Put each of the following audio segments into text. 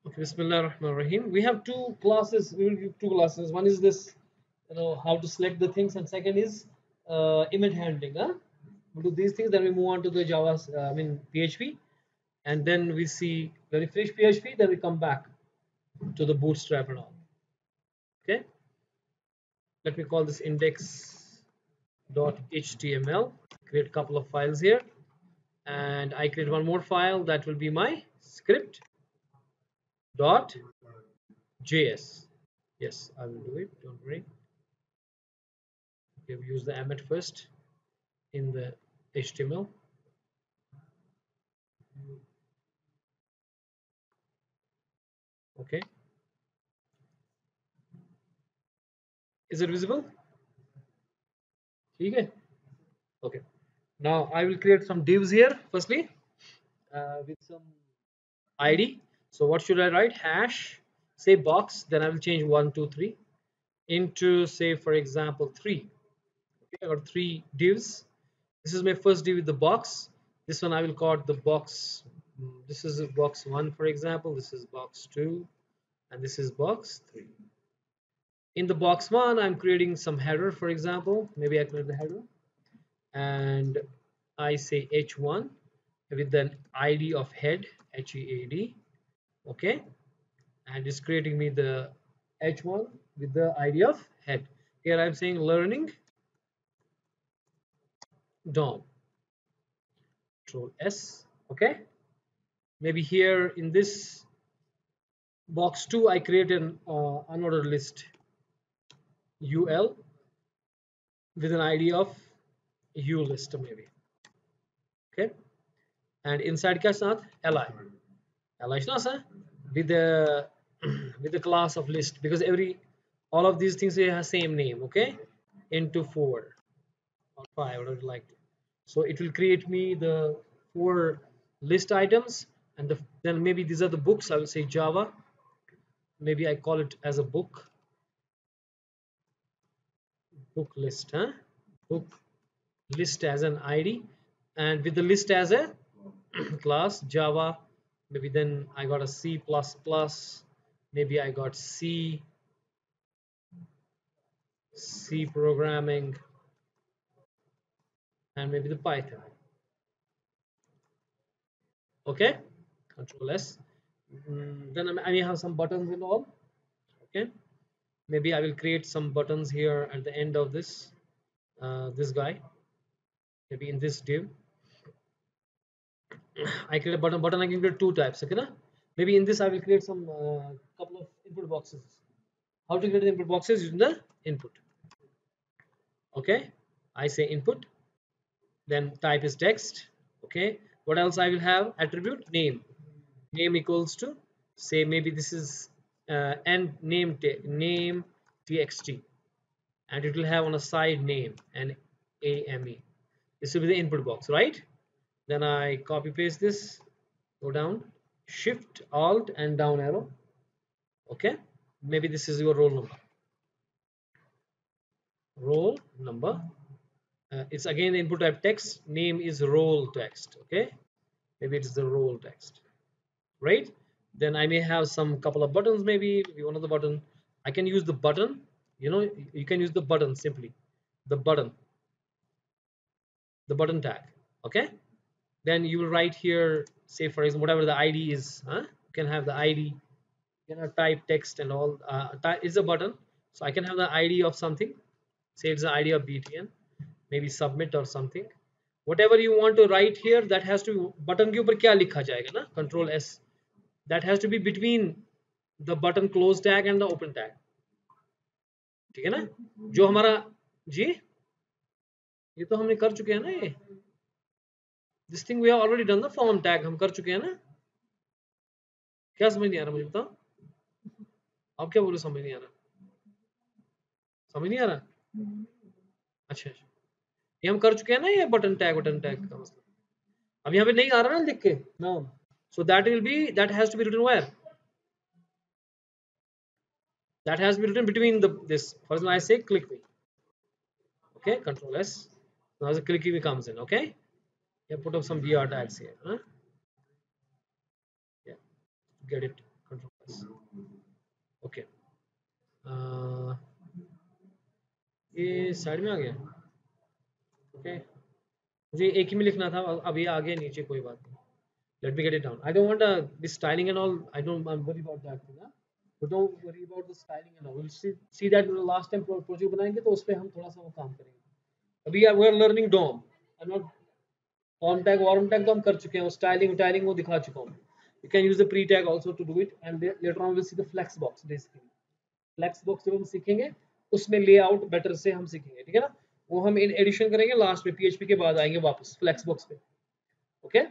Okay, Bismillah ar-Rahman ar-Rahim. We have two classes. We will give two classes. One is this, how to select the things, and second is image handling. Huh? We do these things, then we move on to the Java, PHP, and then we see when we finish PHP, then we come back to the Bootstrap and all. Okay. Let me call this index.html. Create a couple of files here, and I create one more file that will be my script.js. Yes, I will do it. Don't worry. We have used the Emmet first in the HTML. Okay. Is it visible? Okay. Okay. Now I will create some divs here. Firstly, with some ID. So what should I write? Hash, say box. Then I will change 1, 2, 3 into, say, for example, 3. Okay, or 3 divs. This is my first div with the box. This one I will call the box. This is box 1, for example. This is box 2, and this is box 3. In the box 1, I'm creating some header, for example. Maybe I create the header, and I say h1 with an ID of head, HEAD. Okay, and it's creating me the h1 with the ID of head. Here I'm saying learning DOM. Control S. Okay, maybe here in this box 2 I create an unordered list UL with an ID of U list maybe. Okay, and inside क्या साथ li is not with the with the class of list, because all of these things have same name. Okay, into 4 or 5, whatever you like. So it will create me the 4 list items, and then maybe these are the books. I will say Java. Maybe I call it as a book list, huh? Book list as an ID, and with the list as a class Java. Maybe then I got a C++, maybe I got C programming, and maybe the Python. Okay, Control S. Then I may have some buttons and all. Okay, maybe I will create some buttons here at the end of this this guy. Maybe in this div I create a button. I can create 2 types. Okay, na? Maybe in this I will create some couple of input boxes. How to create the input boxes? Using the input. Okay, I say input, then type is text. Okay, what else I will have? Attribute name. Name equals to, say, maybe this is and name txt, and it will have on a side name and AME. This will be the input box, right? Then I copy paste this, go down, shift alt and down arrow. Okay, maybe this is your roll number. It's again the input type text, name is role text. Okay, maybe it's the role text, right? Then I may have some couple of buttons. Maybe one of the button I can use the button. You can use the button, simply the button tag. Okay, then you will write here, say for example, whatever the ID is, you can have the ID, you can type text and all. Is a button, so I can have the ID of something, say it's the ID of btn, maybe submit or something. Whatever you want to write here, that has to button के ऊपर क्या लिखा जाएगा ना, Control S, that has to be between the button close tag and the open tag. ठीक है ना? जो हमारा जी, ये तो हमने कर चुके हैं ना, ये this thing we have already done, the form tag हम कर चुके हैं ना. क्या समझ नहीं आ रहा मुझे, बताओ आप क्या बोलो, समझ नहीं आ रहा, समझ नहीं आ रहा. अच्छा, ये हम कर चुके हैं ना, ये बटन टैग का मतलब. अब यहाँ पे नहीं आ रहा ना लिख के, no, so that has to be written where? That has to be written between this. For example, I say click me. Okay, Control S. Now the click me comes in. Okay, yeah, put up some BR tags here. Huh? Yeah, get it. Control S. Okay, ये side में आ गया। Okay, मुझे एक ही में लिखना था, अब ये आ गया नीचे, कोई बात नहीं। Let me get it down. I don't want this styling and all. I'm worried about that thing. Huh? But don't worry about the styling and all. We'll see that last time project बनाएंगे तो उस पे हम थोड़ा सा वो काम करेंगे। अभी we are learning DOM. I'm not form tag, warm tag तो हम कर चुके हैं, styling वो दिखा चुका हूँ। You can use the pre tag also to do it, and later on we'll see the flex box basically. Flex box जब हम सीखेंगे उसमें layout better से हम सीखेंगे, ठीक है ना? वो हम in addition करेंगे लास्ट में, PHP के बाद आएंगे वापस flex box पे। ओके,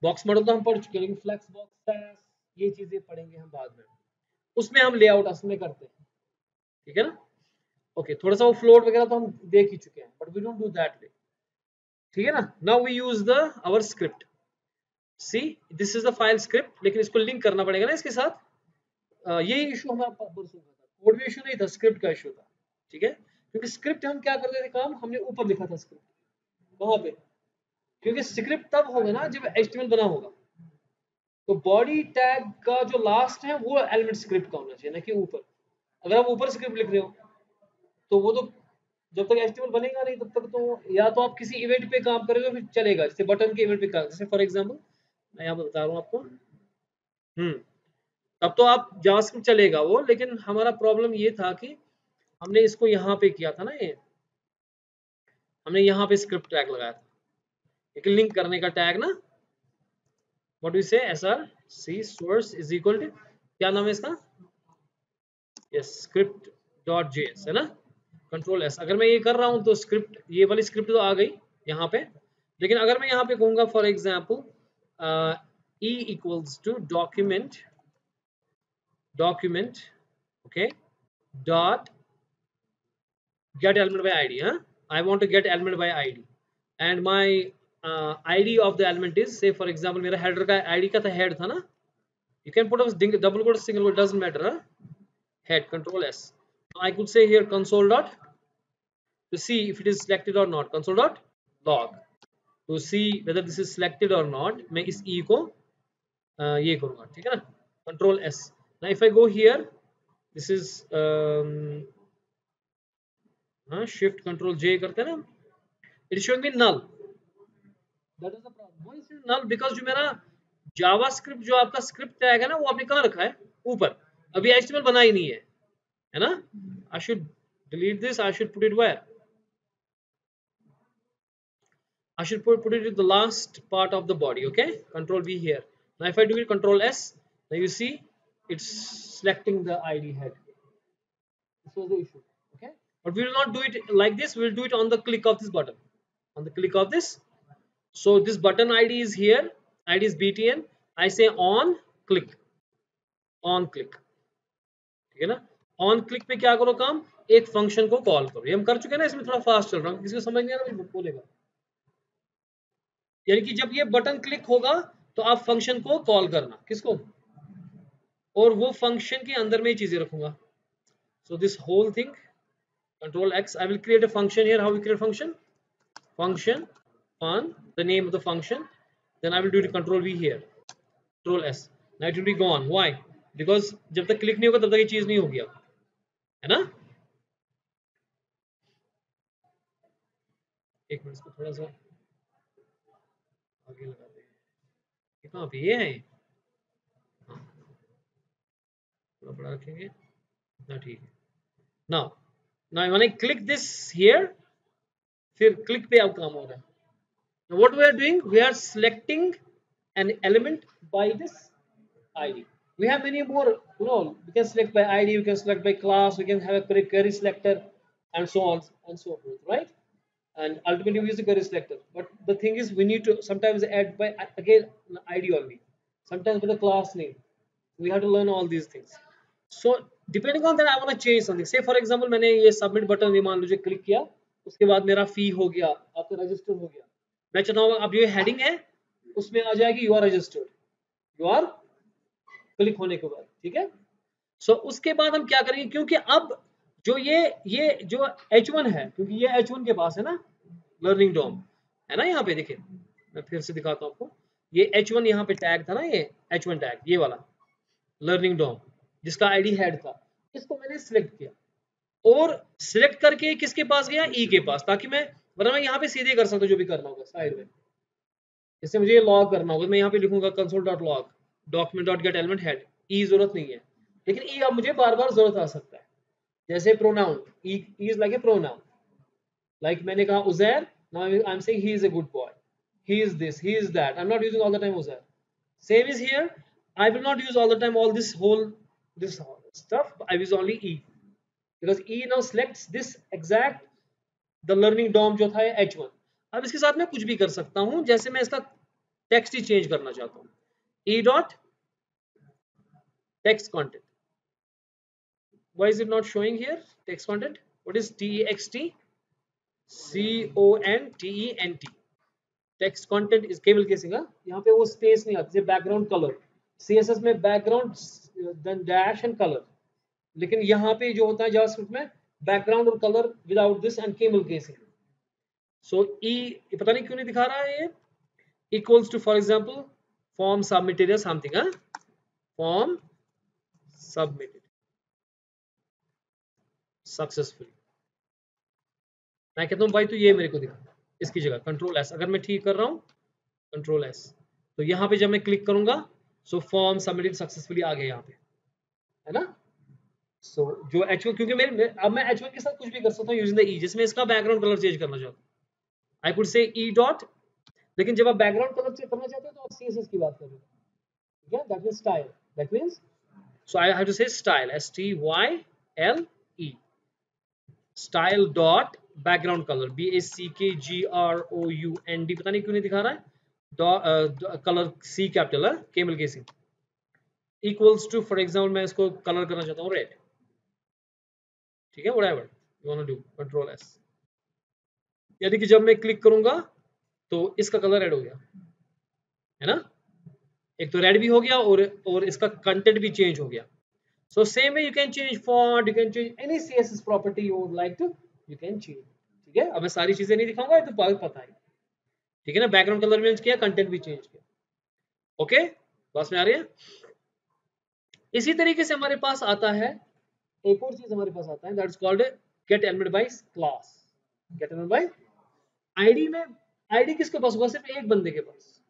बॉक्स मॉडल तो हम पढ़ चुके हैं, लेकिन फ्लेक्स बॉक्स ये चीजें पढ़ेंगे हम बाद में, उसमें हम लेआउट असल में करते हैं, ठीक है ना? ओके, थोड़ा सा वो फ्लोट वगैरह तो हम देख ही चुके हैं, but we don't do that way, ठीक है ना? Now we use the our script. See this is the file script, लेकिन इसको लिंक करना पड़ेगा ना इसके साथ। यही इशू हमारा परसों का था, कोड में इशू नहीं था, स्क्रिप्ट का इशू था, ठीक है? क्योंकि स्क्रिप्ट हम क्या करते थे काम, हमने ऊपर लिखा था स्क्रिप्ट, वहां पे, क्योंकि स्क्रिप्ट तब होगा ना जब HTML बना होगा। तो बॉडी टैग का जो लास्ट है वो एलिमेंट स्क्रिप्ट का होना चाहिए, ना कि ऊपर। अगर आप ऊपर स्क्रिप्ट लिख रहे हो तो वो तो जब तक HTML बनेगा नहीं तब तक तो, या तो आप किसी इवेंट पे काम करेंगे फिर चलेगा, जैसे बटन के इवेंट पे काम, जैसे फॉर एग्जांपल मैं यहाँ बता रहा हूँ आपको, तब तो आप जावास्क्रिप्ट चलेगा वो, लेकिन हमारा प्रॉब्लम ये था कि हमने इसको यहाँ पे किया था ना, ये हमने यहाँ पे स्क्रिप्ट टैग लगाया था, एक लिंक करने का टैग ना, what we say src source is equal to, क्या नाम है इसका, यस स्क्रिप्ट डॉट जेएस है ना, कंट्रोल एस। अगर मैं ये कर रहा हूँ तो स्क्रिप्ट, ये वाली स्क्रिप्ट तो आ गई यहाँ पे, लेकिन अगर मैं यहाँ पे कहूँगा for example e equals to document okay dot get element by id, huh? I want to get element by id and my id of the element is, say for example मेरा header का id का था, head था ना, you can put a double quote, single quote, doesn't matter, huh? Head, control s. I could say here console dot to see if it is selected or not, console dot log to see whether this is selected or not, मैं इस e को ये करूँगा, ठीक है ना, control s. Now if I go here, this is shift control j करते हैं ना, it is showing me null. That is the problem. Why is it null? Because जो मेरा जावास्क्रिप्ट जो आपका स्क्रिप्ट टैग है ना, वो आपने कहाँ रखा है, ऊपर, अभी HTML बना ही नहीं है ना? I should delete this. I should put it where? I should put it in the last part of the body. Okay, control V here. Now if I do it control S, now you see it's selecting the ID head. This was the issue. Okay, but we will not do it like this. We will do it on the click of this button, on the click of this. So this button ID is here, ID is btn, I say on click, ठीक है ना? On click पे क्या करो काम, एक function को call करो, ये हम कर चुके हैं ना, इसमें थोड़ा फास्ट चल रहा हूँ, किसी को समझ नहीं आ रहा बोलेगा। यानी कि जब ये बटन क्लिक होगा तो आप फंक्शन को कॉल करना, किसको, और वो फंक्शन के अंदर में ही चीजें रखूंगा। So this whole thing, control X, I will create a function here, how we create function on the name of the function, then I will do it control V here, control S. Now it will be gone. Why? Because जब तक click नहीं होगा तब तक ये चीज नहीं होगी, अब है ना? एक मिनट, इसको थोड़ा सा आगे लगा दे, कहाँ पे ये है, थोड़ा बड़ा रखेंगे ना, ठीक है। now when I click this here, फिर क्लिक पे अब काम हो रहा है। Now what we are doing, we are selecting an element by this ID. We have many more, we can select by ID, we can select by class, we can have a query selector, and so on and so forth, right? And ultimately we use the query selector. But the thing is, we need to sometimes add by, again, ID only, sometimes with the class name. We have to learn all these things. So depending on that, I want to change something. Say for example, मैंने ये submit button मान लीजिए click किया, उसके बाद मेरा फी हो गया, आपका रजिस्टर हो गया, मैं चाहता हूँ अब ये हेडिंग है उसमें आ जाएगी you are registered, you are click होने के बाद, ठीक है? सो उसके बाद हम क्या करेंगे, क्योंकि अब जो ये जो H1 है, क्योंकि ये H1 के पास है ना, लर्निंग डॉम है ना, यहाँ पे देखिए, मैं फिर से दिखाता हूँ आपको, ये H1 यहाँ पे टैग था ना, ये H1 टैग, ये वाला लर्निंग डॉम जिसका आईडी हेड था, इसको मैंने सिलेक्ट किया और सिलेक्ट करके किसके पास गया, ई के पास, ताकि मैं, वरना मैं यहाँ पे सीधे कर सकता हूँ जो भी करना होगा साइड में। जैसे मुझे लॉग करना होगा, मैं यहाँ पे लिखूंगा console dot log document dot get element head, ई जरूरत नहीं है, लेकिन ई अब मुझे बार बार जरूरत आ सकता है। जैसे pronoun, E is like a pronoun, like मैंने कहा Uzair, now I am saying he is a good boy, he is this, he is that, I'm not using all the time uzair. Same is here, I will not use all the time all this whole this stuff, I use only e, because e now selects this exact the learning DOM जो था h1। अब इसके साथ मैं कुछ भी कर सकता हूं, जैसे मैं इसका टेक्स्ट ही चेंज करना चाहता हूं, e dot text content, why is it not showing here text content, what is text content, text content is camel casing. यहाँ पे वो स्पेस नहीं आती, बैकग्राउंड कलर, सीएसएस में background then dash and colour, लेकिन यहाँ पे जो होता है जावास्क्रिप्ट में बैकग्राउंड और colour without this and camel casing. So ई पता नहीं क्यों नहीं दिखा रहा है ये, equals to for example form submitted या समथिंग, फॉर्म सबमिटेड सक्सेसफुली। मैं कहता हूँ भाई तो ये मेरे को दिखा, इसकी जगह कंट्रोल एस, अगर मैं ठीक कर रहा हूँ कंट्रोल एस, तो यहाँ पे जब मैं क्लिक करूंगा सो फॉर्म सबमिटेड सक्सेसफुली आ गया यहाँ पे, है ना। सो जो H1, क्योंकि अब मैं H1 के साथ कुछ भी कर सकता हूँ यूजिंग द ई, जिसमें इसका बैकग्राउंड कलर चेंज करना चाहता हूँ, I could say E dot, लेकिन जब आप बैकग्राउंड कलर चेंज करना चाहते हो तो आप सीएसएस की बात कर रहे हो, ठीक है, that means style, that means so I have to say style, STYLE, style dot background colour, BACKGROUND, पता नहीं क्यों नहीं दिखा रहा है, कलर सी कैपिटल है, camel casing, equals to for example मैं इसको कलर करना चाहता हूँ रेड, ठीक है, whatever you want to do, control S, यानी कि जब मैं क्लिक करूंगा तो इसका कलर रेड हो गया, है ना, एक तो रेड भी हो गया और इसका कंटेंट भी चेंज हो गया। So same way you can change font, you can change any CSS property you would like to, you can change, ठीक है। अब मैं सारी चीजें नहीं दिखाऊंगा, ये तो पता है, ठीक है ना, बैकग्राउंड कलर चेंज किया, कंटेंट भी चेंज किया, ओके, बस में आ रही है। इसी तरीके से हमारे पास आता है एक और चीज, हमारे पास आता है that is called gate element by class, gate element bye ID. में आईडी किसके पास होगा, सिर्फ एक बंदे के पास,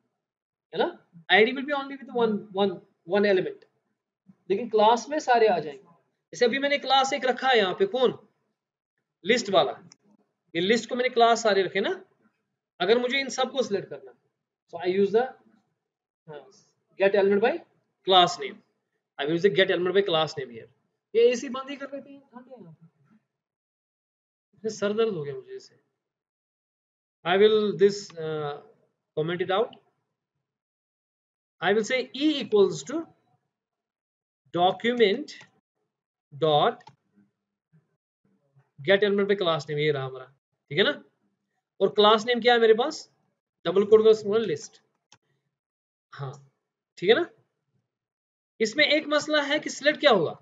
है ना, ID will be only with one element, लेकिन क्लास में सारे आ जाएंगे। जैसे अभी मैंने क्लास एक रखा है यहाँ पे, कौन, लिस्ट वाला, ये लिस्ट को मैंने क्लास सारे रखे ना, अगर मुझे इन सबको सिलेक्ट करना, so I use the get element by class name, I will use the get element by class name here. ये एसी बंद ही कर लेते हैं, ठंड है यहाँ पे, सर दर्द हो गया मुझे इसे। I will this comment it out. I will say E equals to document dot get element by class name, ये रहा हमारा, ठीक है ना, और क्लास नेम क्या है मेरे पास, डबल कोड का लिस्ट, हाँ ठीक है ना। इसमें एक मसला है कि सिलेक्ट क्या होगा,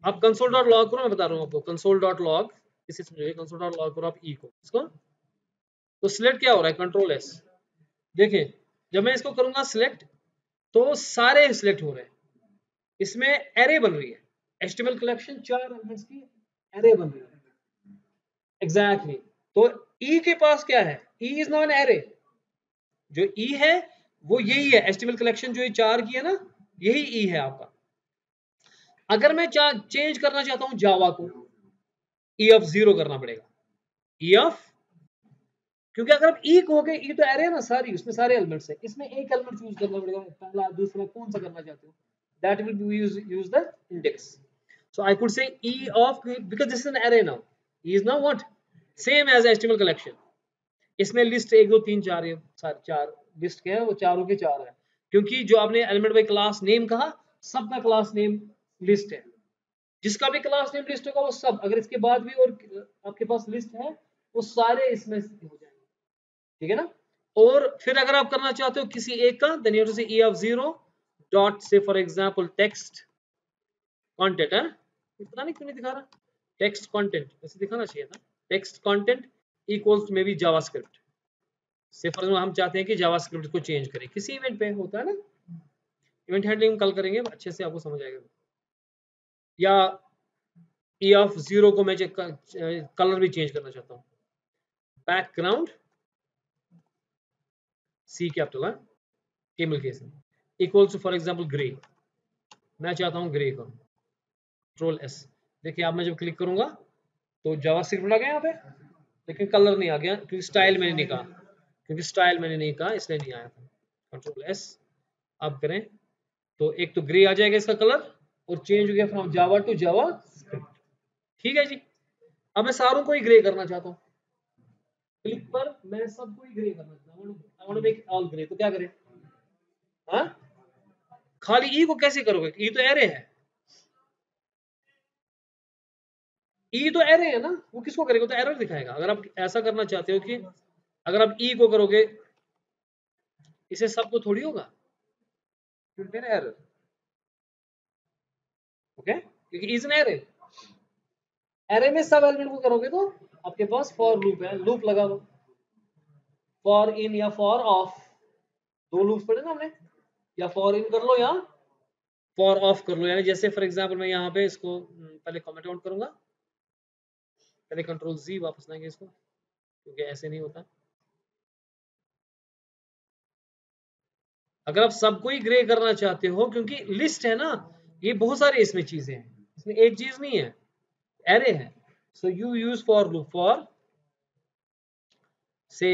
आप कंसोल डॉट लॉग करो, मैं बता रहा हूँ आपको, कंसोल डॉट लॉग, इसे समझिए, कंसोल डॉट लॉग करो आप ई को, इसको, तो सिलेक्ट क्या हो रहा है, कंट्रोल एस, देखिए जब मैं इसको करूंगा सिलेक्ट तो सारे सिलेक्ट हो रहे हैं, इसमें एरे बन रही है, HTML कलेक्शन 4 एलिमेंट्स की एरे बन रही है, एग्जैक्टली। तो ई के पास क्या है, E is not an array, जो ई है वो यही है, HTML कलेक्शन जो ये 4 की है ना, यही ई है आपका। अगर मैं चेंज करना चाहता हूं जावा को, ई ऑफ 0 करना पड़ेगा, ई ऑफ, क्योंकि अगर आप ई कहोगे, ई तो एरे है ना सारी, उसमें सारे एलिमेंट्स है, इसमें एक एलिमेंट चूज करना पड़ेगा, पहला दूसरा कौन सा करना चाहते हो, that will be use the index. So I could say E of, because this is an array now, E is now what, same as HTML collection, इसमें लिस्ट 1 2 3 4 है, 4 लिस्ट क्या है, वो चारों के 4 है, क्योंकि जो आपने एलिमेंट बाय क्लास नेम कहा, सबका क्लास नेम लिस्ट है, जिसका भी क्लास नेम लिस्ट होगा वो सब, अगर इसके बाद भी और आपके पास लिस्ट है वो सारे इसमें हो जाएंगे, ठीक है ना। और फिर अगर आप करना चाहते हो किसी एक का, देन यू हैव टू से E of 0 डॉट से फॉर एग्जांपल टेक्स्ट कंटेंट, है पता नहीं क्यों नहीं दिखा रहा, टेक्स्ट कंटेंट ऐसे दिखाना चाहिए था, text content equals may be JavaScript से, फॉर एग्जांपल हम चाहते हैं कि जावास्क्रिप्ट को चेंज करें, किसी इवेंट पे होता है ना, इवेंट हैंडलिंग कल करेंगे, अच्छे से आपको समझ आएगा। या ई ऑफ 0 को मैं कलर भी चेंज करना चाहता हूँ, बैकग्राउंड सी कैपिटल है, camel case equal to for example grey, मैं चाहता हूँ ग्रे का, कंट्रोल एस। देखिए आप मैं जब क्लिक करूंगा तो जावास्क्रिप्ट आ गया यहाँ पे, लेकिन कलर नहीं आ गया क्योंकि स्टाइल मैंने नहीं कहा, इसलिए नहीं आया था। कंट्रोल एस अब करें तो एक तो ग्रे आ जाएगा इसका कलर, और चेंज हो गया from Java to JavaScript. ठीक है जी। अब मैं सारों को ही ग्रे करना चाहता हूँ, क्लिक पर मैं सबको ही ग्रे करना चाहता हूँ, I want to make all grey, तो क्या करें? हाँ, खाली ई को कैसे करोगे? ई तो एरे है, ई तो एरे है ना, वो किसको करेगा? तो एरर दिखाएगा। अगर आप ऐसा करना चाहते हो कि अगर आप ई को करोगे इसे सबको थोड़ी होगा, एरर, ओके, क्योंकि इज एन एरे। एरे में सब एलिमेंट को करोगे तो आपके पास फॉर लूप है, लूप लगा दो, फॉर इन या फॉर ऑफ, दो लूप्स पढ़े ना हमने, या फॉर इन कर लो या फॉर ऑफ कर लो। यानी जैसे फॉर एग्जांपल मैं यहाँ पे इसको पहले कमेंट आउट करूंगा, पहले कंट्रोल जी वापस लाएंगे इसको, क्योंकि ऐसे नहीं होता। अगर आप सबको ही ग्रे करना चाहते हो, क्योंकि लिस्ट है ना, ये बहुत सारे इसमें चीजें हैं, इसमें एक चीज नहीं है, एरे है। So you use for loop for से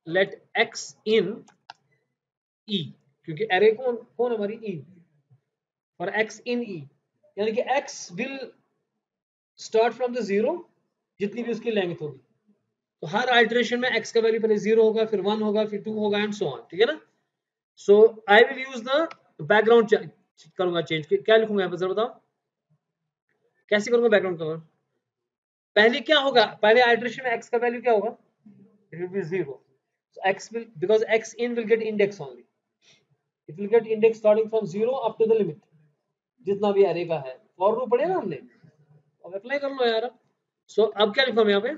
लेट एक्स इन ई, क्योंकि एरे कौन कौन हमारी ई, फॉर एक्स इन ई, यानी कि x will start from the zero, जितनी भी उसकी लेंथ होगी, तो हर आइटरेशन में एक्स का वैल्यू पहले जीरो होगा, फिर 1 होगा, फिर 2 होगा एंड सो ऑन। ठीक है ना? So I will use the background करूंगा चेंज, क्या लिखूंगा यहाँ पर जरा बताओ, कैसे करूंगा बैकग्राउंड कलर? पहले क्या होगा, पहले आइटरेशन में एक्स का वैल्यू क्या होगा? It will be zero, so x will, because x in will get index only, it will get index starting from 0 up to the limit, जितना भी एरे का है। फॉर लूप पढ़े ना हमने, अब अप्लाई कर लो यार। सो अब क्या लिखूं मैं यहाँ पे?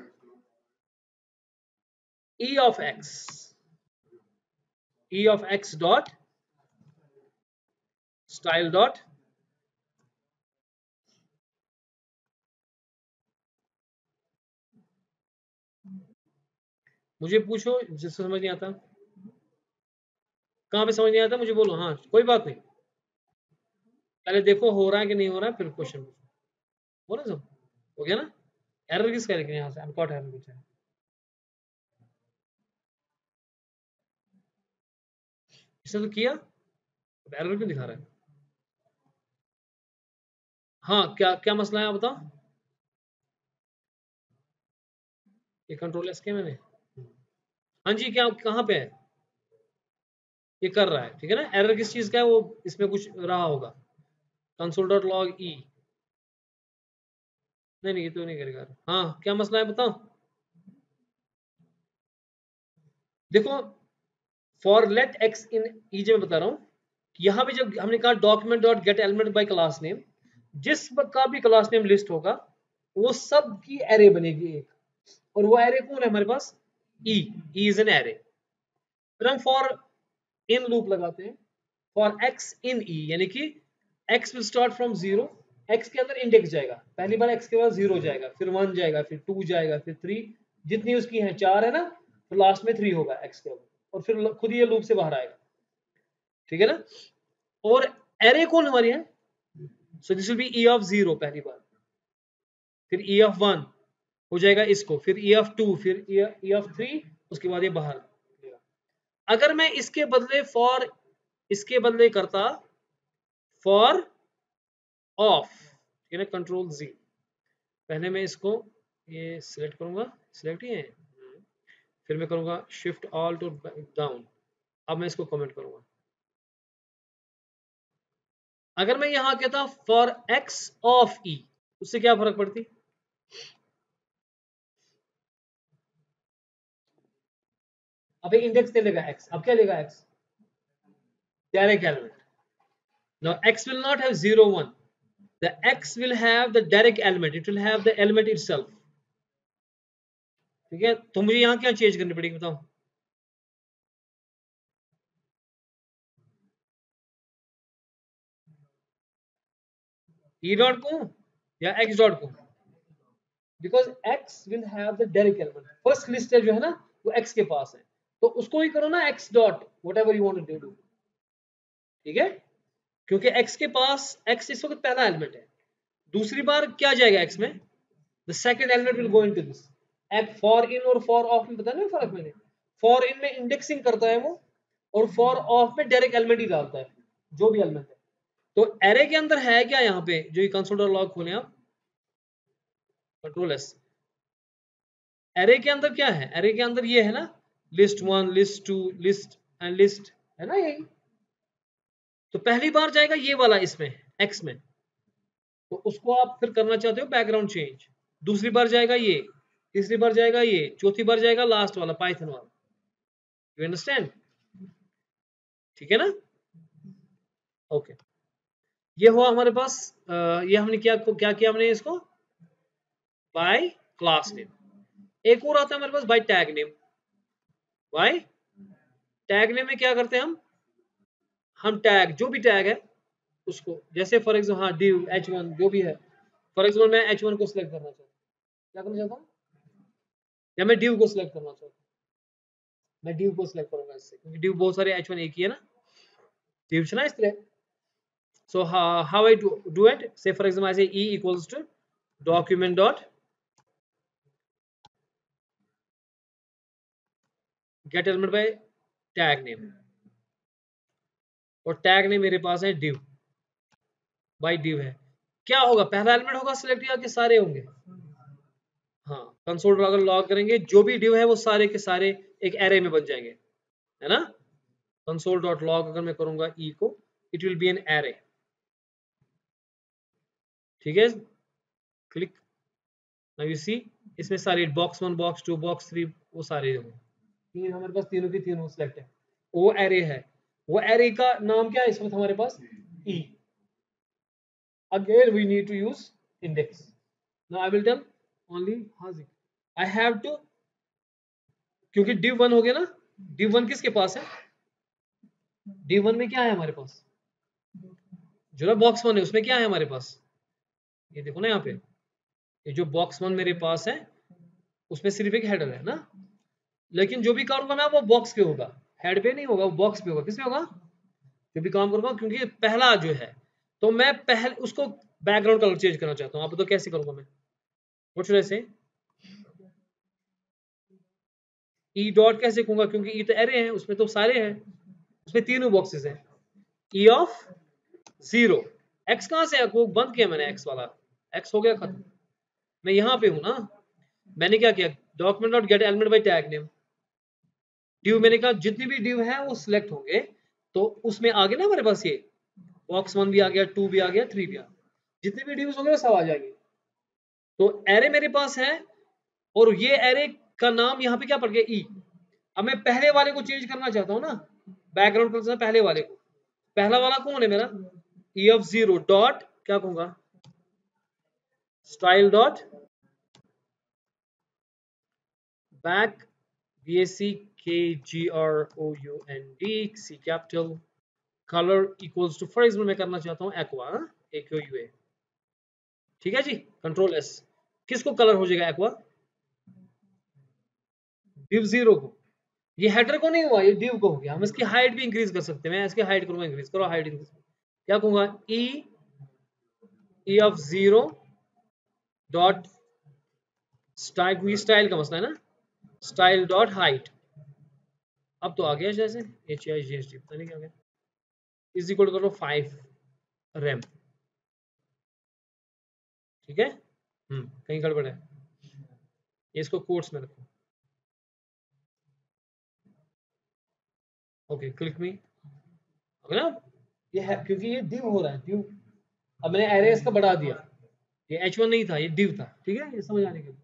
e of x dot style dot मुझे पूछो जिससे समझ नहीं आता, कहाँ पे समझ नहीं आता मुझे बोलो, हाँ कोई बात नहीं, पहले देखो हो रहा है कि नहीं हो रहा है, फिर क्वेश्चन बोलो सब हो गया ना? एरर किसका है लेकिन यहाँ से अनकॉट एरर कुछ है, इसने तो किया, अब एरर क्यों दिखा रहा है? हाँ, क्या क्या मसला है आप बताओ। ये कंट्रोल एस के मैंने, हाँ जी, क्या कहाँ पे है? ये कर रहा है, ठीक है ना? एरर किस चीज का है? वो इसमें कुछ रहा होगा, कंसोल डॉट लॉग ई, नहीं नहीं ये तो नहीं करेगा। हाँ क्या मसला है बताओ। देखो फॉर लेट एक्स इन ई, जो मैं बता रहा हूँ, यहाँ पे जब हमने कहा document dot get element by class name, जिस का भी क्लास नेम लिस्ट होगा वो सब की एरे बनेगी एक, और वो एरे कौन है हमारे पास? ई, ई इज एन एरे। फिर हम फॉर इन लूप लगाते हैं, फॉर एक्स इन ई, यानी कि x will start from zero, x के अंदर इंडेक्स जाएगा, पहली बार एक्स के बाद जीरो जाएगा, फिर 1 जाएगा, फिर 2 जाएगा, फिर 3, जितनी उसकी है 4 है ना, तो लास्ट में 3 होगा एक्स के ऊपर, और फिर खुद ये लूप से बाहर आएगा। ठीक है ना? और एरे कौन हमारी है? So this will be E of 0 पहली बार, फिर ई ऑफ 1 हो जाएगा इसको, फिर ई ऑफ 2, फिर ई ऑफ 3, उसके बाद ये बाहर। अगर मैं इसके बदले फॉर, इसके बदले करता फॉर ऑफ, ठीक है ना, कंट्रोल जी, पहले मैं इसको ये सिलेक्ट करूंगा, सिलेक्ट ही है, फिर मैं करूंगा शिफ्ट ऑल्ट और डाउन, अब मैं इसको कमेंट करूंगा। अगर मैं यहां कहता फॉर एक्स ऑफ ई, उससे क्या फर्क पड़ती? अब इंडेक्स दे लेगा एक्स, अब क्या लेगा x? Direct element. Now x will not have 0 1, the x will have the direct element, it will have the element itself। ठीक है, तो मुझे यहाँ क्या चेंज करनी पड़ेगी बताओ? ई डॉट को या एक्स डॉट को, because x will have the direct element, first list है जो है ना वो एक्स के पास है, तो उसको ही करो ना X dot whatever you want to do, ठीक है, क्योंकि एक्स के पास एक्स इस वक्त पहला एलिमेंट है, दूसरी बार क्या जाएगा एक्स में, the second element will go into this. एक फॉर इन और फॉर ऑफ में पता नहीं फर्क मैंने, फॉर इन में इंडेक्सिंग करता है वो, और फॉर ऑफ में डायरेक्ट एलिमेंट ही डालता है जो भी एलिमेंट है। तो एरे के अंदर है क्या यहाँ पे, जो ये कंसोल लॉग खोले आप, कंट्रोल एस, एरे के अंदर क्या है, एरे के अंदर ये है ना, list 1 list 2 list and list, है ना यही। तो पहली बार जाएगा ये वाला इसमें एक्स में, तो उसको आप फिर करना चाहते हो बैकग्राउंड चेंज, दूसरी बार जाएगा ये, तीसरी बार जाएगा ये, चौथी बार जाएगा लास्ट वाला पाइथन वाला, यू अंडरस्टैंड, ठीक है ना, ओके। ये हुआ हमारे पास, ये हमने क्या किया हमने इसको बाय क्लास नेम। एक और आता है हमारे पास by tag name. By tag name में क्या करते हैं हम टैग जो भी टैग है उसको, जैसे फॉर एग्जाम्पल हाँ div h1 जो भी है, फॉर एग्जाम्पल मैं h1 को सिलेक्ट करना चाहता हूँ, क्या करना चाहता हूँ, या मैं div को सिलेक्ट करना चाहता हूँ, मैं div को सिलेक्ट करूंगा इससे, क्योंकि div बहुत सारे h1 एक ही है ना, div ना इस तरह। so how I do it, say for example I say e equals to document dot get element by tag name, और टैग नेम मेरे पास है div, बाय div है, क्या होगा पहला एलिमेंट होगा सिलेक्ट किया कि सारे होंगे, हाँ कंसोल अगर लॉग करेंगे जो भी div है वो सारे के सारे एक एरे में बन जाएंगे, है ना। कंसोल डॉट लॉग अगर मैं करूंगा e को, it will be an array, ठीक है, क्लिक, नाउ यू सी इसमें सारे बॉक्स 1 बॉक्स 2 बॉक्स 3 वो सारे होंगे, तीन हमारे पास तीनों की तीनों सिलेक्ट है, वो एरे है, वो एरे का नाम क्या है इसमें हमारे पास e, again we need to use index, now I will tell only Hazik I have to, क्योंकि div 1 हो गया ना, div 1 किसके पास है, div 1 में क्या है हमारे पास, जो ना बॉक्स 1 है उसमें क्या है हमारे पास, ये देखो ना यहाँ पे, ये जो बॉक्स 1 मेरे पास है उसमें सिर्फ एक हेडर है ना, लेकिन जो भी करूंगा ना वो बॉक्स पे होगा, हेड पे नहीं होगा, वो बॉक्स पे होगा, किस पे होगा, जो भी काम करूंगा, क्योंकि पहला जो है, तो मैं पहले उसको बैकग्राउंड कलर चेंज करना चाहता हूँ, आप तो कैसे करूंगा मैं, व्हाट शुड आई से, ई डॉट कैसे कहूंगा, क्योंकि ई तो एरे है उसमें तो सारे हैं, उसमें तीनों बॉक्सेस हैं, ई ऑफ 0, एक्स कहां से है, वो बंद किया मैंने एक्स वाला, एक्स हो गया खत्म, मैं यहाँ पे हूँ ना, मैंने क्या किया, document dot get element bye tag name, due मैंने कहा जितनी भी ड्यू है वो सिलेक्ट होंगे, तो उसमें आगे ना हमारे पास ये बॉक्स 1 भी आ गया 2 भी आ गया 3 भी आ गया, जितने भी ड्यूज होंगे वो सब आ जाएंगे, तो एरे मेरे पास है, और ये एरे का नाम यहाँ पे क्या पड़ गया ई, अब मैं पहले वाले को चेंज करना चाहता हूँ ना, बैकग्राउंड कलर पहले वाले को, पहला वाला कौन है मेरा, ई ऑफ 0 डॉट क्या कहूंगा, style dot back BACKGROUND C capital colour equals to, for example मैं करना चाहता हूँ एक्वा, AQUA, ठीक है जी, कंट्रोल एस, किसको कलर हो जाएगा एक्वा, div 0 को, ये हेडर को नहीं हुआ, ये div को हो गया, हम इसकी हाइट भी इंक्रीज कर सकते हैं, मैं इसकी हाइट करूंगा इंक्रीज, करो हाइट इंक्रीज, क्या कहूंगा e ऑफ 0 डॉट स्टाइल, हुई स्टाइल का मसला है ना, स्टाइल डॉट हाइट, अब तो आ गया जैसे HIGHT पता नहीं क्या गया, इज इक्वल करो 5 रैम, ठीक है, कहीं गड़बड़ है, इसको कोट्स में रखो, ओके क्लिक मी, ना ये है क्योंकि ये div हो रहा है div, अब मैंने एरे इसका बढ़ा दिया, ये h1 नहीं था ये div था, ठीक है, ये समझ आने के लिए,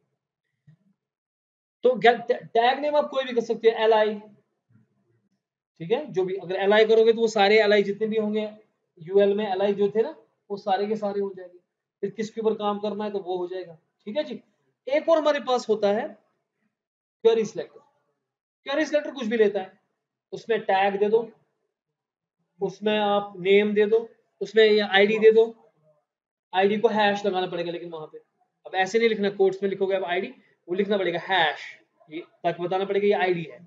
तो टैग नेम आप कोई भी कर सकते हो, li, ठीक है, जो भी अगर li करोगे तो वो सारे li जितने भी होंगे ul में li जो थे ना वो सारे के सारे हो जाएंगे, फिर किसके ऊपर काम करना है तो वो हो जाएगा, ठीक है जी। एक और हमारे पास होता है क्वेरी सिलेक्टर, क्वेरी सिलेक्टर कुछ भी लेता है, उसमें टैग दे दो, उसमें आप नेम दे दो, उसमें आईडी दे दो, आईडी को हैश लगाना पड़ेगा, लेकिन वहां पे अब ऐसे नहीं लिखना, कोट्स में लिखोगे अब आईडी, वो लिखना पड़ेगा हैश, ये तक बताना पड़ेगा ये आईडी है।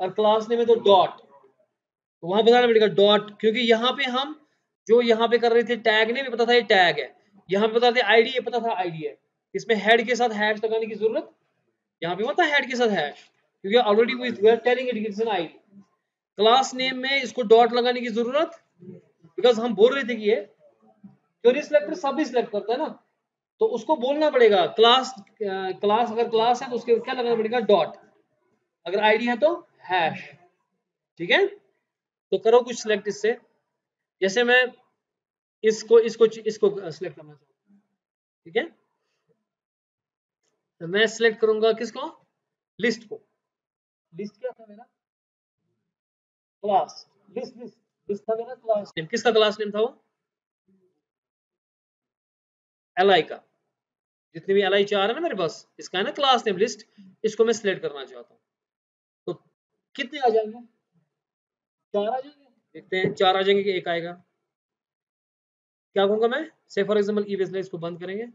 और क्लास नेम में तो डॉट, तो वहां बताना पड़ेगा डॉट, क्योंकि यहाँ पे हम जो यहाँ पे कर रहे थे टैग ने भी पता था ये टैग है, यहाँ पे बता थे आईडी, ये पता था आईडी है, इसमें हेड के साथ हैश लगाने की जरूरत यहाँ पे मत है, हेड के साथ हैश, क्योंकि already we are telling it is an ID. Class name में इसको डॉट लगाने की जरूरत, बिकॉज हम बोल रहे थे कि ये क्वेरी सिलेक्टर सब ही सिलेक्ट करता है ना, तो उसको बोलना पड़ेगा क्लास, क्लास अगर क्लास है तो उसके क्या लगाना पड़ेगा डॉट, अगर आईडी है तो हैश। ठीक है, तो करो कुछ सिलेक्ट इससे, जैसे मैं इसको इसको इसको सिलेक्ट करना चाहता हूँ। ठीक है, तो मैं सिलेक्ट करूंगा किसको, लिस्ट को। लिस्ट क्या था मेरा, क्लास, लिस्ट लिस्ट लिस्ट था मेरा क्लास नेम, किसका क्लास नेम था वो, एल का, जितने भी एल चार है ना मेरे पास, इसका है ना क्लास नेम लिस्ट, इसको मैं सिलेक्ट करना चाहता हूँ। तो कितने आ जाएंगे, 4 आ जाएंगे, देखते हैं 4 आ जाएंगे कि 1 आएगा। क्या कहूंगा मैं, से फॉर एग्जाम्पल ई बेसलाइन, इसको बंद करेंगे,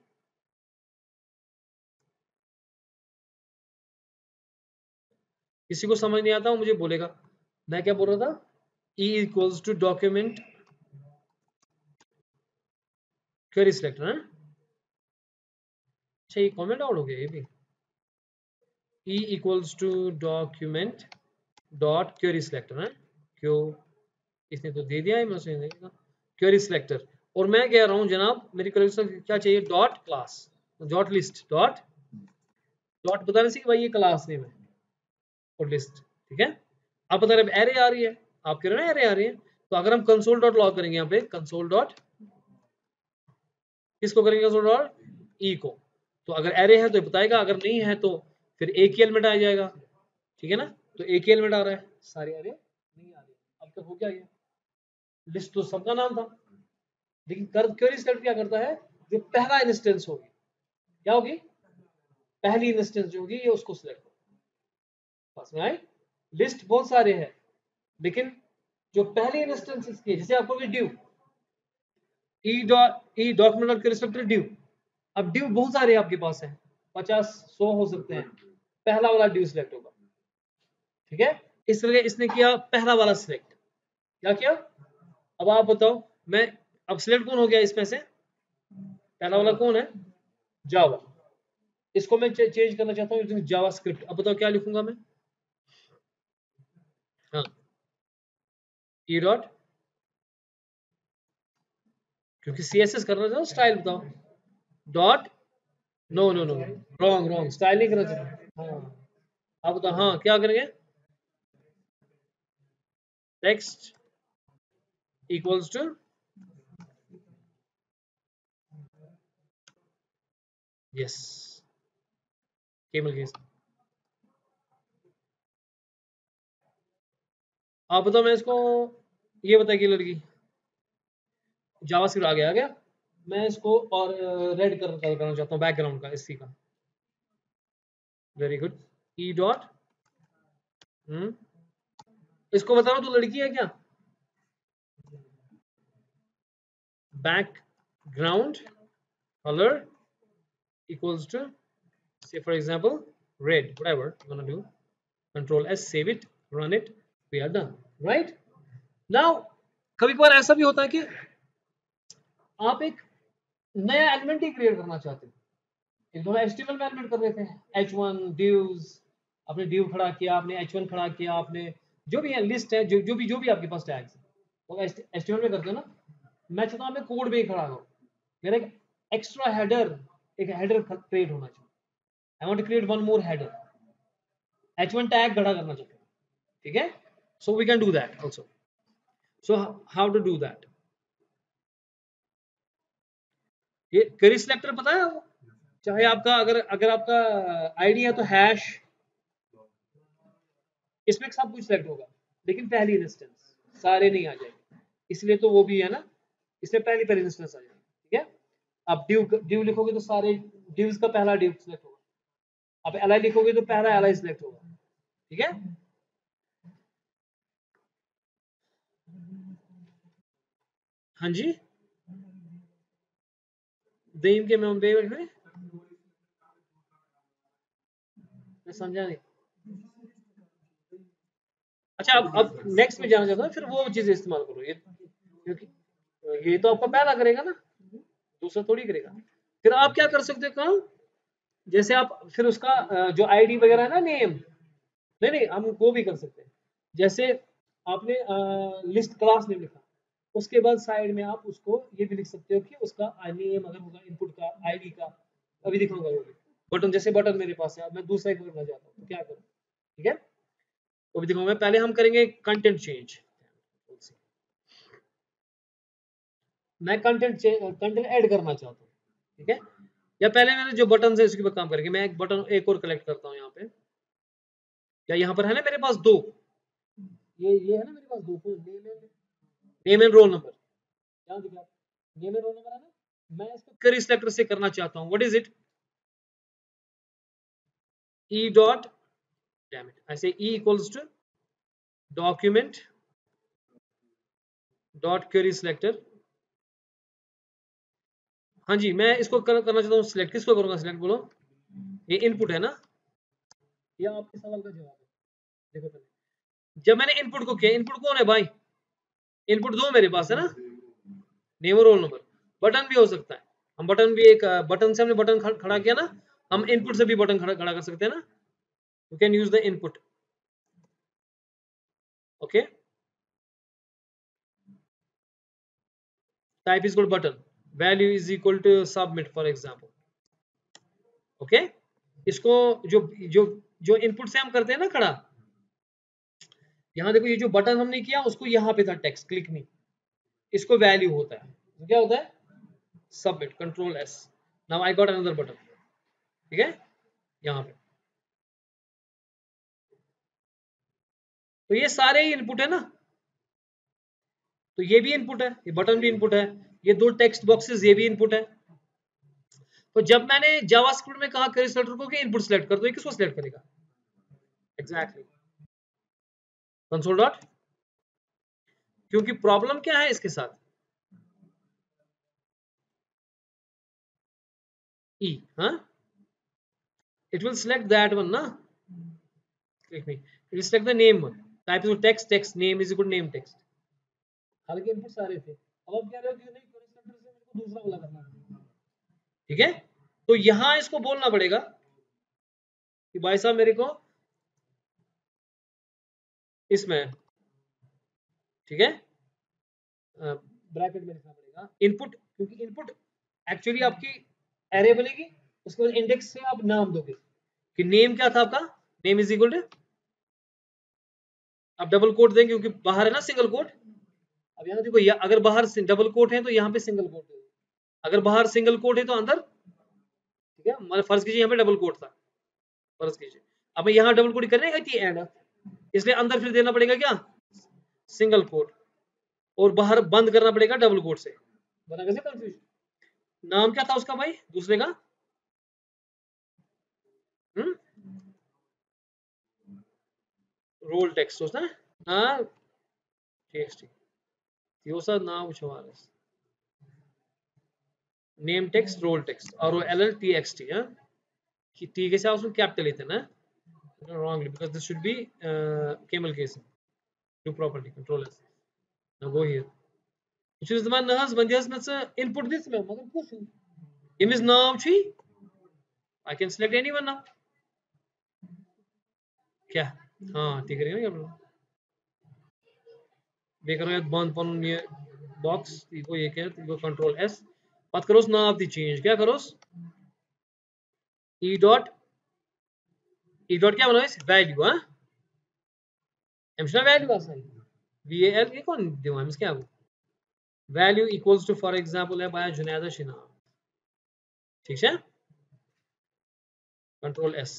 किसी को समझ नहीं आता वो मुझे बोलेगा, मैं क्या बोल रहा था, E equals to document query selector है। अच्छा ये कमेंट आउट हो गया, ये भी E equals to document dot query selector है, क्यों, इसने तो दे दिया है, मैं क्वेरी सिलेक्टर, और मैं कह रहा हूं जनाब मेरी क्वेरी क्या चाहिए, dot class, dot list, dot dot बताने से कि भाई ये क्लास नेम है और लिस्ट। ठीक है, आप बता रहे एरे आ रही है, आप कह रहे हो ना एरे आ रही है, तो अगर हम कंसोल डॉट लॉग करेंगे यहाँ पे, कंसोल डॉट किसको करेंगे, कंसोल डॉट ई को, तो अगर एरे है तो ये बताएगा, अगर नहीं है तो फिर एक ही एलिमेंट आ जाएगा। ठीक है ना, तो एक ही एलिमेंट आ रहा है, सारे एरे नहीं आ रहे। अब तक हो क्या गया, लिस्ट तो सबका नाम था, लेकिन क्वेरी सिलेक्टर क्या करता है, जो पहला इंस्टेंस होगी, क्या होगी, पहली इंस्टेंस जो होगी ये उसको सिलेक्ट, पास में आए, लिस्ट बहुत सारे हैं, लेकिन जो पहली इंस्टेंस इसकी, जैसे आपको ड्यू, ई डॉक्यूमेंट के रिस्पेक्ट ड्यू, अब ड्यू बहुत सारे आपके पास है, 50-100 हो सकते हैं, पहला वाला ड्यू सिलेक्ट होगा। ठीक है, इस तरह इसने किया पहला वाला सिलेक्ट, क्या किया, अब आप बताओ, मैं अब सिलेक्ट कौन हो गया इसमें से, पहला वाला कौन है, जावा, इसको मैं चेंज करना चाहता हूँ जावा स्क्रिप्ट, अब बताओ क्या लिखूंगा मैं, हाँ ई डॉट, क्योंकि सीएसएस करना चाहता हूँ, स्टाइल बताओ, dot, no no no, wrong wrong, style नहीं करना चाहता, हाँ आप बताओ, हाँ क्या करेंगे, text equals to, yes, camel case, आप बताओ, मैं इसको ये बताइए लड़की, जावास्क्रिप्ट आ गया, मैं इसको और रेड करना चाहता हूँ बैकग्राउंड का इसी का, वेरी गुड, ई डॉट, इसको बता रहा हूँ, तो लड़की है क्या, background color equals to, say for example red, whatever you want to do, control s, save it, run it, we are done, right now। कभी कभार ऐसा भी होता है कि आप एक नया एलिमेंट ही क्रिएट करना चाहते हो, एक दोनों HTML में एलिमेंट कर रहे थे, h1 divs, आपने div खड़ा किया, आपने h1 खड़ा किया, आपने जो भी है लिस्ट है, जो भी आपके पास टैग्स है वो HTML में करते हो ना, मैं चाहता हूँ मैं कोड में ही खड़ा हूँ, मेरा एक एक्स्ट्रा हेडर, एक हेडर क्रिएट होना चाहिए, I want to create one more header, h1 tag खड़ा करना चाहते हैं। ठीक है, so we can do that also, so how to do that, ये क्वेरी सिलेक्टर पता है, चाहे आपका अगर अगर आपका आईडी है तो हैश, इसमें सब कुछ सिलेक्ट होगा, लेकिन पहली इंस्टेंस, सारे नहीं आ जाएंगे, इसलिए तो वो भी है ना, इसमें पहली पहली इंस्टेंस आ जाएगी। ठीक है, आप div लिखोगे तो सारे divs का पहला div सिलेक्ट होगा, आप li लिखोगे तो पहला li सिलेक्ट होगा। ठीक है, हाँ जी, दहीम के मैं समझा नहीं। अच्छा अब नेक्स्ट में जाना चाहता हूँ, फिर वो चीजें इस्तेमाल करो ये, क्योंकि ये तो आपका पहला करेगा ना, दूसरा थोड़ी करेगा। फिर आप क्या कर सकते हो काम, जैसे आप फिर उसका जो आईडी वगैरह है ना, नेम, नहीं नहीं हम वो भी कर सकते हैं। जैसे आपने लिस्ट क्लास नेम लिखा, उसके बाद साइड में आप उसको ये भी लिख सकते हो कि उसका नेम अगर होगा इनपुट का, आईडी का, अभी दिखाऊंगा वो भी। बटन, जैसे बटन मेरे पास है, अब मैं दूसरा एक करना चाहता हूँ तो क्या करूँ, ठीक है, वो भी दिखाऊंगा। पहले हम करेंगे कंटेंट चेंज। मैं कंटेंट ऐड करना चाहता हूँ, ठीक है, या पहले मैंने जो बटन है उसके पर काम करेंगे। मैं एक बटन एक और कलेक्ट करता हूँ यहाँ पे, या यहाँ पर है ना मेरे पास दो, ये है ना मेरे पास दो, नेम एंड रोल नंबर, ध्यान दीजिए आप, नेम एंड रोल नंबर है ना, मैं इसको क्वेरी सिलेक्टर से करना चाहता हूँ। What is it, e dot, damn it, ऐसे e equals to document dot query selector. हाँ जी, मैं इसको करना चाहता हूँ सिलेक्ट, किसको करूंगा सिलेक्ट, बोलो, ये इनपुट है ना, ये आपके सवाल का जवाब है। देखो पहले जब मैंने इनपुट को किया, इनपुट कौन है भाई, इनपुट दो मेरे पास है ना, नेम और रोल नंबर। बटन भी हो सकता है, हम बटन भी एक बटन से हमने बटन खड़ा किया ना, हम इनपुट से भी बटन खड़ा कर सकते हैं ना, you can use the input, okay. Type is equal button, value is equal to submit for example, okay. इसको जो जो जो इनपुट से हम करते हैं ना खड़ा, यहाँ देखो ये जो बटन हमने किया उसको यहाँ पे था टेक्स्ट, क्लिक नहीं, इसको वैल्यू होता है, तो क्या होता है, submit, control S, now I got another button, ठीक है, यहाँ पे। तो ये सारे ही इनपुट है ना, तो ये भी इनपुट है, ये बटन भी इनपुट है, ये दो टेक्स्ट बॉक्सेस ये भी इनपुट है। तो जब मैंने जावास्क्रिप्ट में कहा क्वेरी सिलेक्टर को कि इनपुट सिलेक्ट कर दो, ये किसको सिलेक्ट करेगा, एग्जैक्टली कंसोल डॉट, क्योंकि प्रॉब्लम क्या है इसके साथ, ई, हाँ, it will select that one ना, क्लिक नहीं, it will select the name one, type is text, text name is equal name text, हालांकि इनपुट सारे थे। अब आप कह रहे हो कि नहीं क्वेरी सिलेक्टर से मेरे को दूसरा वाला करना है, ठीक है, तो यहां इसको बोलना पड़ेगा कि भाई साहब मेरे को इसमें, ठीक है, ब्रैकेट में लिखना पड़ेगा इनपुट, क्योंकि इनपुट एक्चुअली आपकी एरे बनेगी, उसके बाद इंडेक्स से आप नाम दोगे कि नेम क्या था आपका, नेम इज इक्वल टू, आप डबल कोट देंगे क्योंकि बाहर है ना सिंगल कोट। अब यहाँ देखो, अगर बाहर डबल कोट है तो यहाँ पे सिंगल कोट है, अगर बाहर सिंगल कोट है तो अंदर, ठीक है, मतलब फर्ज कीजिए यहाँ पे डबल कोट था, फर्ज कीजिए, अब मैं यहाँ डबल कोट करने गई थी एंड, इसलिए अंदर फिर देना पड़ेगा क्या, सिंगल कोट, और बाहर बंद करना पड़ेगा डबल कोट से, बना कैसे कंफ्यूजन। नाम क्या था उसका भाई दूसरे का, रोल टेक्स्ट होता है ना, टीएक्सटी योसा नाम उछवारस, नेम टेक्स्ट रोल टेक्स्ट, और वो L L T x T, हाँ, कि टी के साथ उसमें कैपिटल लेते हैं ना, wrongly because this should be camel case, do properly, control s, now go here, which is the man nahas bandias में से input this में मगर कुछ इमेज नाम छी, I can select anyone now, क्या, हाँ ठीक है ना, देख रहे हो बंद पन ये बॉक्स, इको ये क्या है, इको कंट्रोल एस, पत करोस नाम दी चेंज, क्या करोस, ई डॉट, ई डॉट क्या बनाओ, वैल्यू, हाँ, एमशना वैल्यू आसान, वी ए एल ये कौन दिमाग में क्या, value equals to for example है बाय जुनैदा शिना, ठीक है, control S,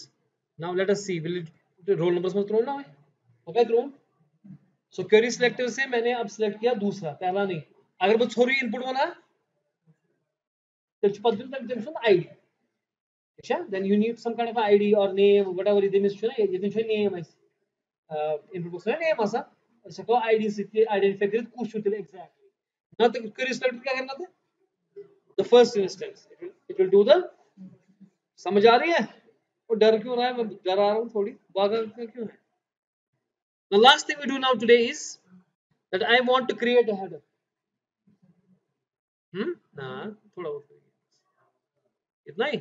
now let us see will it roll numbers में थ्रो ना है, okay throw, so query selector से मैंने अब सिलेक्ट किया दूसरा, पहला नहीं, अगर वो छोरी इनपुट बना तो पद तक जंक्शन आईडी, अच्छा, then you need some kind of ID or name whatever it is, छुना ये दिन छुना name है, इनपुट बॉक्स में name आसा, अच्छा को ID से आइडेंटिफाई कर कुछ होते एग्जैक्टली, ना तो क्वेरी सिलेक्टर क्या करना था, the first instance. It will do the, समझ आ रही है? वो डर क्यों रहा है? मैं डरा रहा हूँ थोड़ी, भागा क्यों है? The last thing we do now today is that I want to create a header. हाँ, थोड़ा बहुत इतना ही.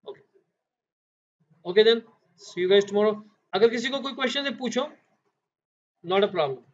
Okay. Okay then. See you guys tomorrow. अगर किसी को कोई क्वेश्चन है पूछो. Not a problem.